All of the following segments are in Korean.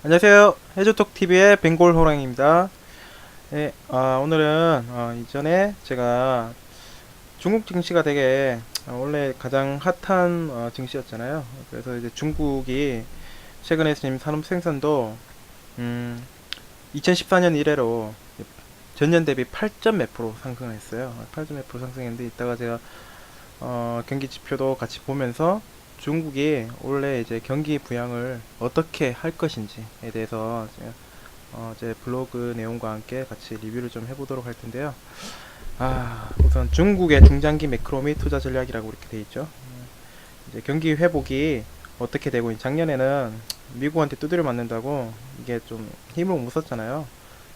안녕하세요. 해조톡TV의 벵골호랑입니다. 네, 오늘은 이전에 제가 중국 증시가 되게 원래 가장 핫한 증시였잖아요. 그래서 이제 중국이 최근에 지금 산업 생산도 2014년 이래로 전년 대비 8점 몇 프로 상승했어요. 8점 몇 프로 상승했는데 이따가 제가 경기 지표도 같이 보면서 중국이 원래 이제 경기 부양을 어떻게 할 것인지에 대해서 제 블로그 내용과 함께 같이 리뷰를 좀 해보도록 할 텐데요. 우선 중국의 중장기 매크로 및 투자 전략이라고 이렇게 돼 있죠. 이제 경기 회복이 어떻게 되고 작년에는 미국한테 두드려 맞는다고 이게 좀 힘을 못 썼잖아요.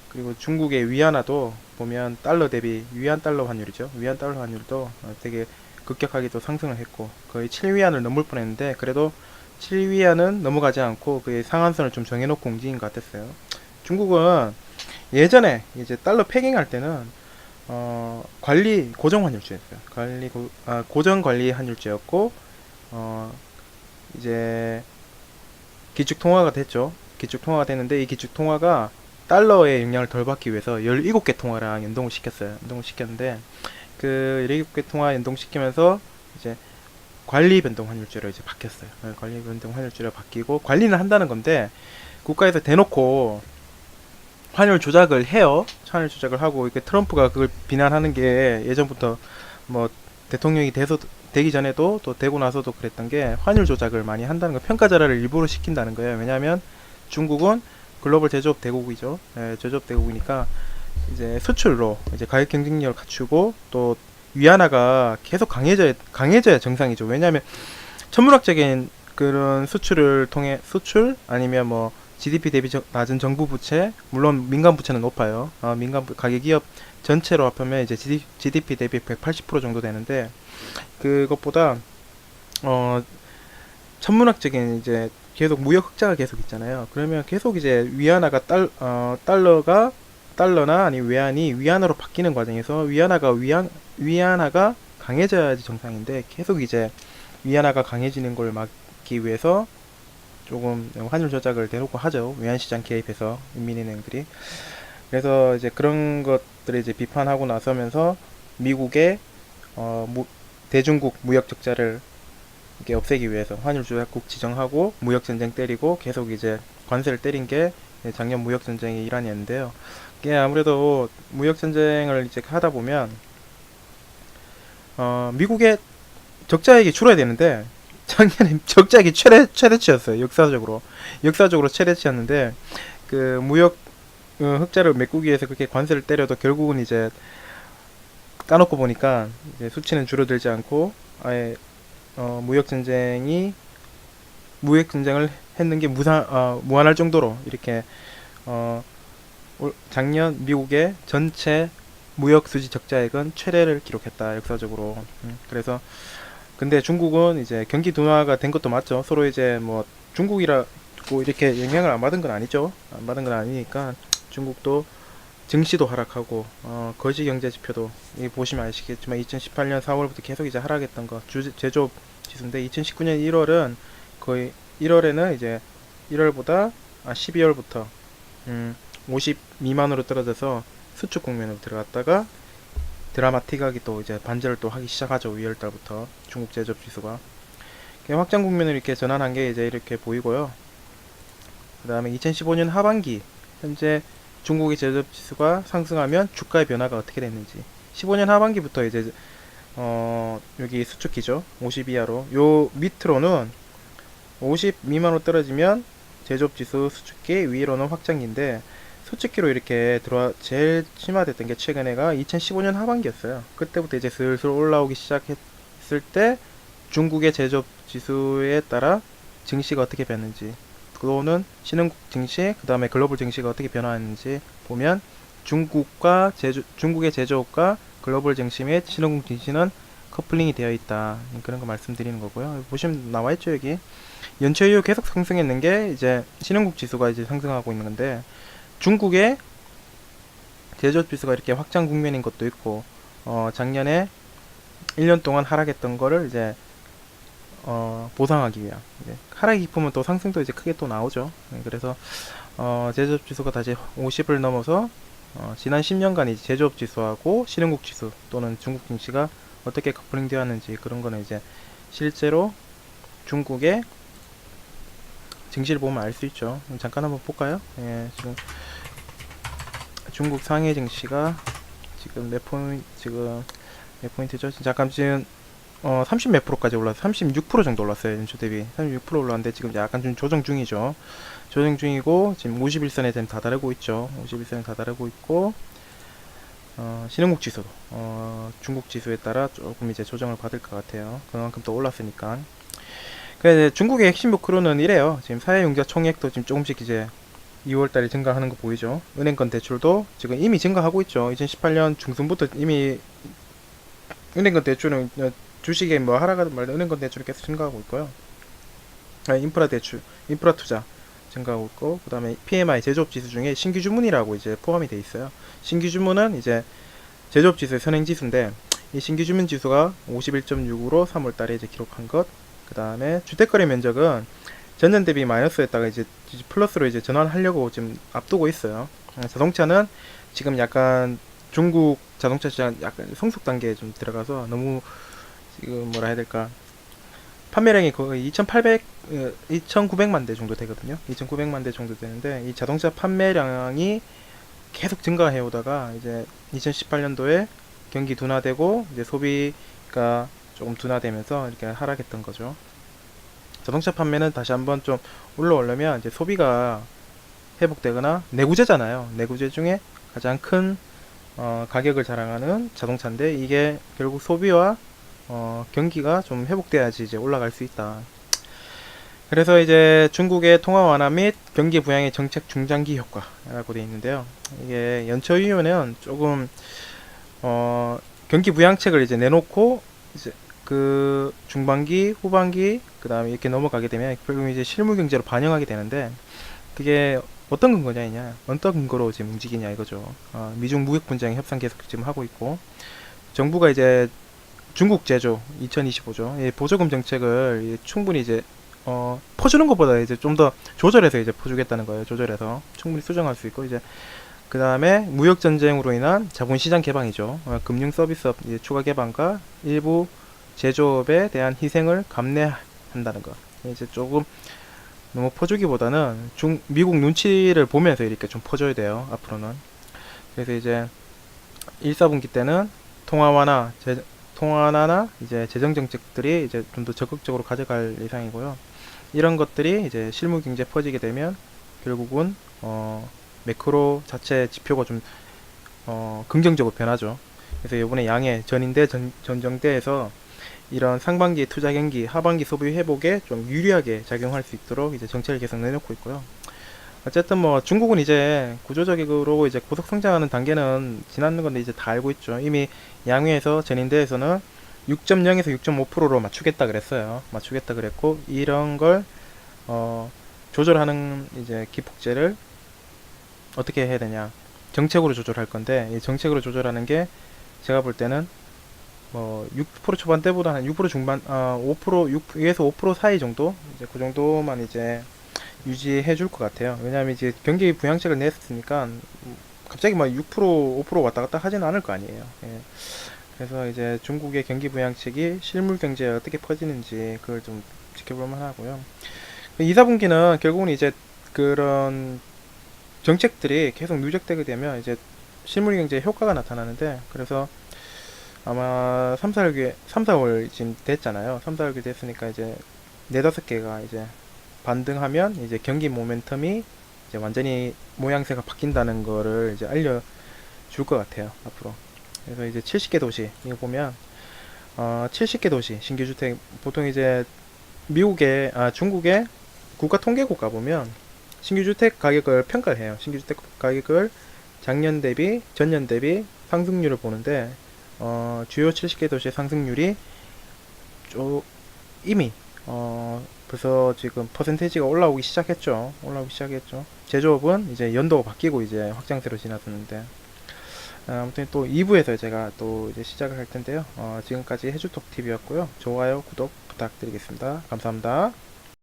그리고 중국의 위안화도 보면 달러 대비 위안 달러 환율이죠. 위안 달러 환율도 되게 급격하게 또 상승을 했고 거의 7위안을 넘을 뻔했는데 그래도 7위안은 넘어가지 않고 그의 상한선을 좀 정해놓고 움직인 것 같았어요. 중국은 예전에 이제 달러 패깅할 때는 관리 고정 환율제였어요. 고정 관리 환율제였고 이제 기축 통화가 됐죠. 기축 통화가 됐는데 이 기축 통화가 달러의 영향을 덜 받기 위해서 17개 통화랑 연동을 시켰어요. 연동을 시켰는데 그 17개 통화 연동시키면서 이제 관리 변동 환율제로 이제 바뀌었어요. 관리 변동 환율제로 바뀌고 관리는 한다는 건데 국가에서 대놓고 환율 조작을 해요. 환율 조작을 하고 이게 트럼프가 그걸 비난하는 게 예전부터 뭐 대통령이 되기 전에도 또 되고 나서도 그랬던 게 환율 조작을 많이 한다는 거, 평가절하를 일부러 시킨다는 거예요. 왜냐하면 중국은 글로벌 제조업 대국이죠. 제조업 대국이니까 이제 수출로 이제 가격 경쟁력을 갖추고 또 위안화가 계속 강해져야 정상이죠. 왜냐하면 천문학적인 그런 수출을 통해 수출 아니면 뭐 GDP 대비 낮은 정부 부채, 물론 민간 부채는 높아요. 가계 기업 전체로 합하면 이제 GDP 대비 180% 정도 되는데 그것보다 어 천문학적인 이제 계속 무역 흑자가 계속 있잖아요. 그러면 계속 이제 위안화가 달러나 아니 외환이 위안화로 바뀌는 과정에서 위안화가 강해져야지 정상인데 계속 이제 위안화가 강해지는 걸 막기 위해서 조금 환율 조작을 대놓고 하죠. 외환시장 개입해서 인민은행들이. 그래서 이제 그런 것들을 이제 비판하고 나서면서 미국의 대중국 무역 적자를 이게 없애기 위해서 환율 조약국 지정하고 무역 전쟁 때리고 계속 이제 관세를 때린 게 작년 무역 전쟁의 일환이었는데요. 이게 아무래도 무역 전쟁을 이제 하다 보면 미국의 적자액이 줄어야 되는데 작년에 적자액이 최대치였어요. 역사적으로 최대치였는데 그 무역 흑자를 메꾸기 위해서 그렇게 관세를 때려도 결국은 이제 까놓고 보니까 이제 수치는 줄어들지 않고 아예 무역 전쟁을 했는 게 무한할 정도로 이렇게 어, 작년 미국의 전체 무역 수지 적자액은 최대를 기록했다 역사적으로. 그래서 근데 중국은 이제 경기 둔화가 된 것도 맞죠. 서로 이제 뭐 중국이라고 이렇게 영향을 안 받은 건 아니죠. 안 받은 건 아니니까 중국도 증시도 하락하고 거시 경제 지표도 이 보시면 아시겠지만 2018년 4월부터 계속 이제 하락했던 거 제조업 지수인데 2019년 1월은 거의 1월에는 이제 12월부터 50 미만으로 떨어져서 수축 국면으로 들어갔다가 드라마틱하게 또 이제 반전을 또 하기 시작하죠. 2월달부터 중국 제조업 지수가 확장 국면을 이렇게 전환한 게 이제 이렇게 보이고요. 그 다음에 2015년 하반기 현재 중국의 제조업 지수가 상승하면 주가의 변화가 어떻게 됐는지 15년 하반기부터 이제 여기 수축기죠. 50 이하로 요 밑으로는 50 미만으로 떨어지면 제조업 지수 수축기, 위로는 확장기인데 수축기로 이렇게 제일 심화됐던 게 최근에가 2015년 하반기였어요. 그때부터 이제 슬슬 올라오기 시작했을 때 중국의 제조업 지수에 따라 증시가 어떻게 변했는지 또는 신흥국 증시, 그 다음에 글로벌 증시가 어떻게 변화했는지 보면 중국의 제조업과 글로벌 증시 및 신흥국 증시는 커플링이 되어 있다. 그런 거 말씀드리는 거고요. 보시면 나와 있죠, 여기. 연초 이후 계속 상승했는 게 이제 신흥국 지수가 이제 상승하고 있는 건데 중국의 제조업 지수가 이렇게 확장 국면인 것도 있고 작년에 1년 동안 하락했던 거를 이제 보상하기 위한. 하락이 깊으면 또 상승도 이제 크게 또 나오죠. 그래서 제조업 지수가 다시 50을 넘어서 지난 10년간 이제 제조업 지수하고 신흥국 지수 또는 중국 증시가 어떻게 커플링 되었는지 그런 거는 이제 실제로 중국의 증시를 보면 알 수 있죠. 잠깐 한번 볼까요? 지금 중국 상해 증시가 지금 몇 포인트죠? 잠깐 지금 30 몇 프로까지 올랐어요. 36% 정도 올랐어요. 연초 대비 36% 올랐는데 지금 약간 좀 조정 중이죠. 조정 중이고 지금 51선에 지금 다다르고 있죠. 51선에 다다르고 있고 신흥국 지수도 중국 지수에 따라 조금 이제 조정을 받을 것 같아요. 그만큼 또 올랐으니까. 그래서 중국의 핵심 매크로는 이래요. 지금 사회융자 총액도 지금 조금씩 이제 2월달에 증가하는 거 보이죠. 은행권 대출도 지금 이미 증가하고 있죠. 2018년 중순부터 이미 은행권 대출은 주식에 뭐 하락하든 말든 은행권 대출이 계속 증가하고 있고요. 인프라 대출, 인프라 투자 증가하고 있고, 그 다음에 PMI 제조업 지수 중에 신규 주문이라고 이제 포함이 돼 있어요. 신규 주문은 이제 제조업 지수의 선행 지수인데, 이 신규 주문 지수가 51.6으로 3월달에 이제 기록한 것. 그 다음에 주택거래 면적은 전년 대비 마이너스였다가 이제 플러스로 이제 전환하려고 지금 앞두고 있어요. 자동차는 지금 약간 중국 자동차 시장 약간 성숙 단계에 좀 들어가서 너무 지금 뭐라 해야 될까, 판매량이 거의 2,900만 대 정도 되거든요. 2,900만 대 정도 되는데 이 자동차 판매량이 계속 증가해 오다가 이제 2018년도에 경기 둔화되고 이제 소비가 조금 둔화되면서 이렇게 하락했던 거죠. 자동차 판매는 다시 한번 좀 올라오려면 이제 소비가 회복되거나, 내구재잖아요. 내구재 중에 가장 큰 가격을 자랑하는 자동차인데 이게 결국 소비와 경기가 좀 회복돼야지 이제 올라갈 수 있다. 그래서 이제 중국의 통화 완화 및 경기 부양의 정책 중장기 효과라고 되어 있는데요. 이게 연초 이후에는 조금 경기 부양책을 이제 내놓고 이제 그 중반기, 후반기, 그 다음에 이렇게 넘어가게 되면 결국 이제 실물 경제로 반영하게 되는데, 그게 어떤 근거냐, 어떤 근거로 지금 움직이냐 이거죠. 미중 무역 분쟁 협상 계속 지금 하고 있고, 정부가 이제 중국 제조 2025조 보조금 정책을 충분히 이제 퍼주는 것보다 이제 좀 더 조절해서 이제 퍼주겠다는 거예요. 조절해서 충분히 수정할 수 있고, 이제 그 다음에 무역 전쟁으로 인한 자본시장 개방이죠. 금융 서비스업 추가 개방과 일부 제조업에 대한 희생을 감내한다는 거. 이제 조금 너무 퍼주기보다는 미국 눈치를 보면서 이렇게 좀 퍼줘야 돼요. 앞으로는. 그래서 이제 1, 4분기 때는 통화 완화나 이제 재정 정책들이 이제 좀 더 적극적으로 가져갈 예상이고요. 이런 것들이 이제 실무 경제에 퍼지게 되면 결국은 매크로 자체 지표가 좀 긍정적으로 변하죠. 그래서 이번에 양해 전인대 전정대에서 이런 상반기 투자 경기, 하반기 소비 회복에 좀 유리하게 작용할 수 있도록 이제 정책을 계속 내놓고 있고요. 어쨌든 뭐 중국은 이제 구조적으로 이제 고속 성장하는 단계는 지난 건데 이제 다 알고 있죠. 이미 양회에서 전인대에서는 6.0에서 6.5%로 맞추겠다 그랬어요. 맞추겠다 그랬고, 이런 걸 조절하는 이제 기폭제를 어떻게 해야 되냐, 정책으로 조절할 건데, 이 정책으로 조절하는 게 제가 볼 때는 뭐 6% 초반대보다는 6% 중반, 5% 6에서 5% 사이 정도, 이제 그 정도만 이제 유지해 줄 것 같아요. 왜냐하면 이제 경기 부양책을 냈으니까 갑자기 막 6%, 5% 왔다 갔다 하지는 않을 거 아니에요. 예. 그래서 이제 중국의 경기 부양책이 실물 경제에 어떻게 퍼지는지 그걸 좀 지켜볼 만하고요. 2, 4분기는 결국은 이제 그런 정책들이 계속 누적되게 되면 이제 실물 경제에 효과가 나타나는데, 그래서 아마 3, 4월 지금 됐잖아요. 3, 4월 됐으니까 이제 4, 5개가 이제 반등하면 이제 경기 모멘텀이 이제 완전히 모양새가 바뀐다는 거를 이제 알려줄 것 같아요, 앞으로. 그래서 이제 70개 도시, 이거 보면, 70개 도시, 신규주택, 보통 이제 중국의 국가통계국 가보면 신규주택 가격을 평가를 해요. 신규주택 가격을 작년 대비, 전년 대비 상승률을 보는데, 주요 70개 도시의 상승률이 이미 벌써 지금 퍼센테이지가 올라오기 시작했죠. 제조업은 이제 연도가 바뀌고 이제 확장세로 지났었는데, 아무튼 또 2부에서 제가 또 이제 시작을 할 텐데요. 지금까지 해주톡TV였고요. 좋아요, 구독 부탁드리겠습니다. 감사합니다.